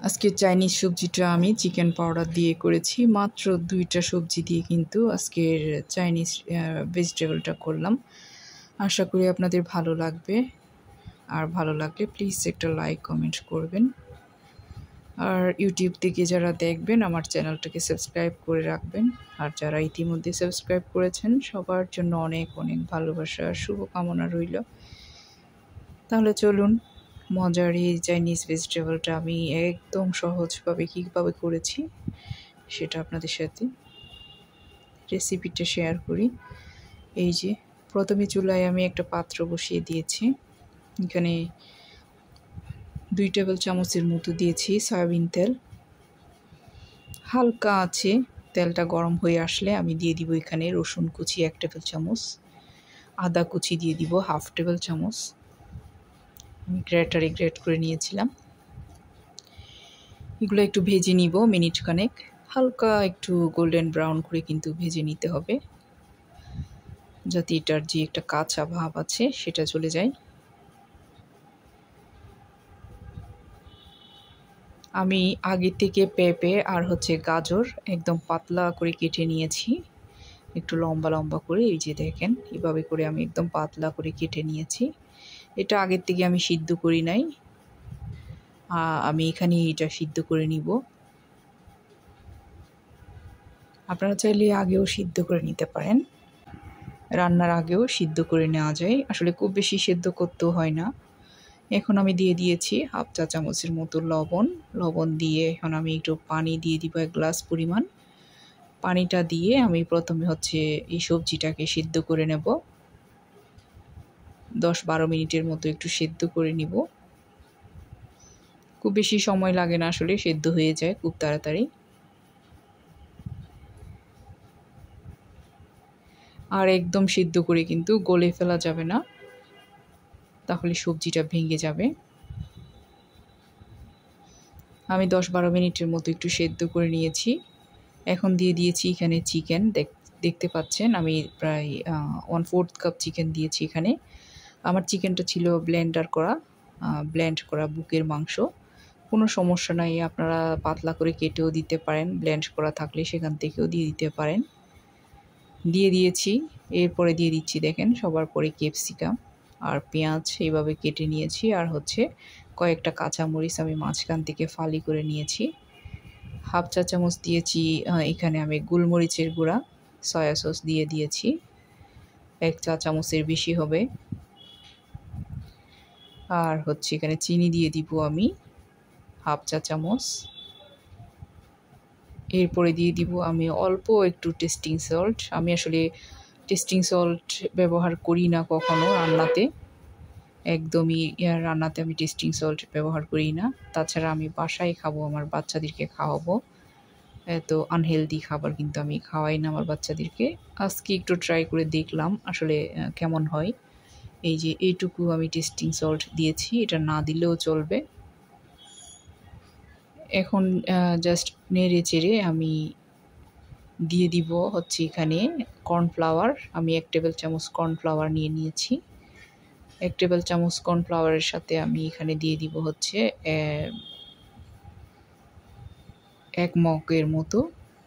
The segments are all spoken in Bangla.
আজকে চাইনিজ সবজিটা আমি চিকেন পাউডার দিয়ে করেছি। মাত্র ২টা সবজি দিয়ে কিন্তু আজকের চাইনিজ ভেজিটেবলটা করলাম। আশা করি আপনাদের ভালো লাগবে। আর ভালো লাগলে প্লিজ একটা লাইক কমেন্ট করবেন। আর ইউটিউব থেকে যারা দেখবেন আমার চ্যানেলটাকে সাবস্ক্রাইব করে রাখবেন। আর যারা ইতিমধ্যে সাবস্ক্রাইব করেছেন সবার জন্য অনেক অনেক ভালোবাসা আর শুভকামনা রইল। তাহলে চলুন মজার এই চাইনিজ ভেজিটেবলটা আমি একদম সহজভাবে কীভাবে করেছি সেটা আপনাদের সাথে রেসিপিটা শেয়ার করি। এই যে প্রথমে চুলায় আমি একটা পাত্র বসিয়ে দিয়েছি। এখানে 2 টেবিল চামচের মতো দিয়েছি সয়াবিন তেল। হালকা আছে তেলটা গরম হয়ে আসলে আমি দিয়ে দিব এখানে রসুন কুচি 1 টেবিল চামচ, আদা কুচি দিয়ে দিব 1/2 টেবিল চামচ। আমি গ্রেটারে গ্রেট করে নিয়েছিলাম। এগুলো একটু ভেজে নিব মিনিট খানেক। হালকা একটু গোল্ডেন ব্রাউন করে কিন্তু ভেজে নিতে হবে, যাতে এটার যে একটা কাঁচা ভাব আছে সেটা চলে যায়। আমি আগে থেকে পেঁপে আর গাজর একদম পাতলা করে কেটে নিয়েছি, একটু লম্বা লম্বা করে। এই যে দেখেন এভাবে করে আমি একদম পাতলা করে কেটে নিয়েছি। এটা আগের থেকে আমি সিদ্ধ করি নাই, আমি এখানে এটা সিদ্ধ করে নিব। আপনারা চাইলে আগেও সিদ্ধ করে নিতে পারেন, রান্নার আগেও সিদ্ধ করে নেওয়া যায়। আসলে খুব বেশি সিদ্ধ করতেও হয় না। এখন আমি দিয়ে দিয়েছি 1/2 চা চামচের মতো লবণ দিয়ে এখন আমি একটু পানি দিয়ে দিব 1 গ্লাস পরিমাণ। পানিটা দিয়ে আমি প্রথমে এই সবজিটাকে সিদ্ধ করে নেব। 10-12 মিনিটের মতো একটু সিদ্ধ করে নিব। খুব বেশি সময় লাগে না, আসলে সিদ্ধ হয়ে যায় খুব তাড়াতাড়ি। আর একদম সিদ্ধ করে কিন্তু গলে ফেলা যাবে না, তাহলে সবজিটা ভেঙে যাবে। আমি 10-12 মিনিটের মতো একটু সেদ্ধ করে নিয়েছি। এখন দিয়ে দিয়েছি এখানে চিকেন। দেখতে পাচ্ছেন আমি প্রায় 1/4 কাপ চিকেন দিয়েছি এখানে। আমার চিকেনটা ছিল ব্লেন্ড করা বুকের মাংস। কোনো সমস্যা নাই, আপনারা পাতলা করে কেটেও দিতে পারেন, ব্লেন্ড করা থাকলে সেখান থেকেও দিয়ে দিতে পারেন। দিয়ে দিয়েছি। এরপরে দিয়ে দিচ্ছি দেখেন সবার পরে ক্যাপসিকাম আর পেঁয়াজ এইভাবে কেটে নিয়েছি। আর কয়েকটা কাঁচামরিচ আমি মাঝখান থেকে ফালি করে নিয়েছি। 1/2 চা চামচ দিয়েছি এখানে আমি গোলমরিচের গুঁড়া। সয়া সস দিয়ে দিয়েছি 1 চা চামচের বেশি হবে। আর এখানে চিনি দিয়ে দিব আমি 1/2 চা চামচ। এরপরে দিয়ে দিব আমি অল্প একটু টেস্টিং সল্ট। আমি আসলে টেস্টিং সল্ট ব্যবহার করি না কখনো রান্নাতে, একদমই রান্নাতে আমি টেস্টিং সল্ট ব্যবহার করি না। তাছাড়া আমি বাসায় খাবো, আমার বাচ্চাদেরকে খাওয়াবো। এত আনহেলদি খাবার কিন্তু আমি খাওয়াই না আমার বাচ্চাদেরকে। আজকে একটু ট্রাই করে দেখলাম আসলে কেমন হয়। এই যে এইটুকু আমি টেস্টিং সল্ট দিয়েছি, এটা না দিলেও চলবে। এখন জাস্ট নেড়ে চেড়ে আমি দিয়ে দিব এখানে কর্নফ্লাওয়ার। আমি 1 টেবিল চামচ কর্নফ্লাওয়ার নিয়ে নিয়েছি। 1 টেবিল চামচ কর্নফ্লাওয়ারের সাথে আমি এখানে দিয়ে দিব 1 মগের মতো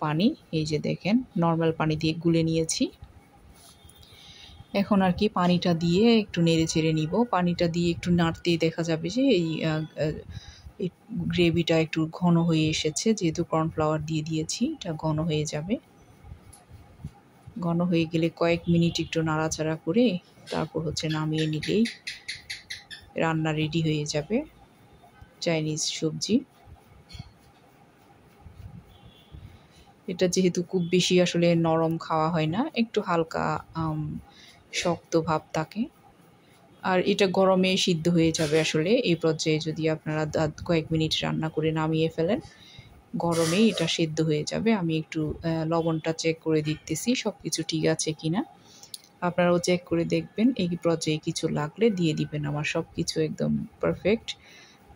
পানি। এই যে দেখেন নর্মাল পানি দিয়ে গুলে নিয়েছি। এখন পানিটা দিয়ে একটু নেড়ে চেড়ে নিব। পানিটা দিয়ে একটু নাড়তেই দেখা যাবে যে এই গ্রেভিটা একটু ঘন হয়ে এসেছে, যেহেতু কর্নফ্লাওয়ার দিয়ে দিয়েছি এটা ঘন হয়ে যাবে। ঘন হয়ে গেলে কয়েক মিনিট একটু নাড়াচাড়া করে তারপর নামিয়ে নিলেই রান্না রেডি হয়ে যাবে চাইনিজ সবজি। এটা যেহেতু খুব বেশি আসলে নরম খাওয়া হয় না, একটু হালকা শক্ত ভাব থাকে। আর এটা গরমে সিদ্ধ হয়ে যাবে আসলে। এই পর্যায়ে যদি আপনারা কয়েক মিনিট রান্না করে নামিয়ে ফেলেন, গরমেই এটা সিদ্ধ হয়ে যাবে। আমি একটু লবণটা চেক করে দেখতেছি সব কিছু ঠিক আছে কিনা। আপনারাও চেক করে দেখবেন। এই পর্যায়ে কিছু লাগলে দিয়ে দিবেন। আমার সব কিছু একদম পারফেক্ট।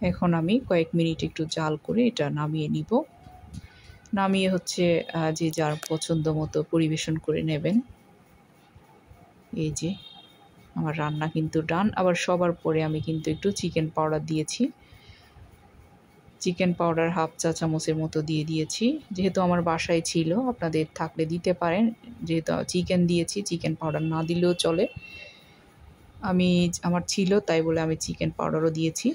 এখন আমি কয়েক মিনিট একটু জাল করে এটা নামিয়ে নিব। নামিয়ে যে যার পছন্দ মতো পরিবেশন করে নেবেন। এই যে আমার রান্না কিন্তু ডান। আবার সবার পরে আমি কিন্তু একটু চিকেন পাউডার দিয়েছি। চিকেন পাউডার হাফ চা চামচের মতো দিয়ে দিয়েছি। যেহেতু আমার বাসায় ছিল, আপনাদের থাকলে দিতে পারেন। যেহেতু চিকেন দিয়েছি, চিকেন পাউডার না দিলেও চলে। আমার ছিল, তাই বলে আমি চিকেন পাউডারও দিয়েছি।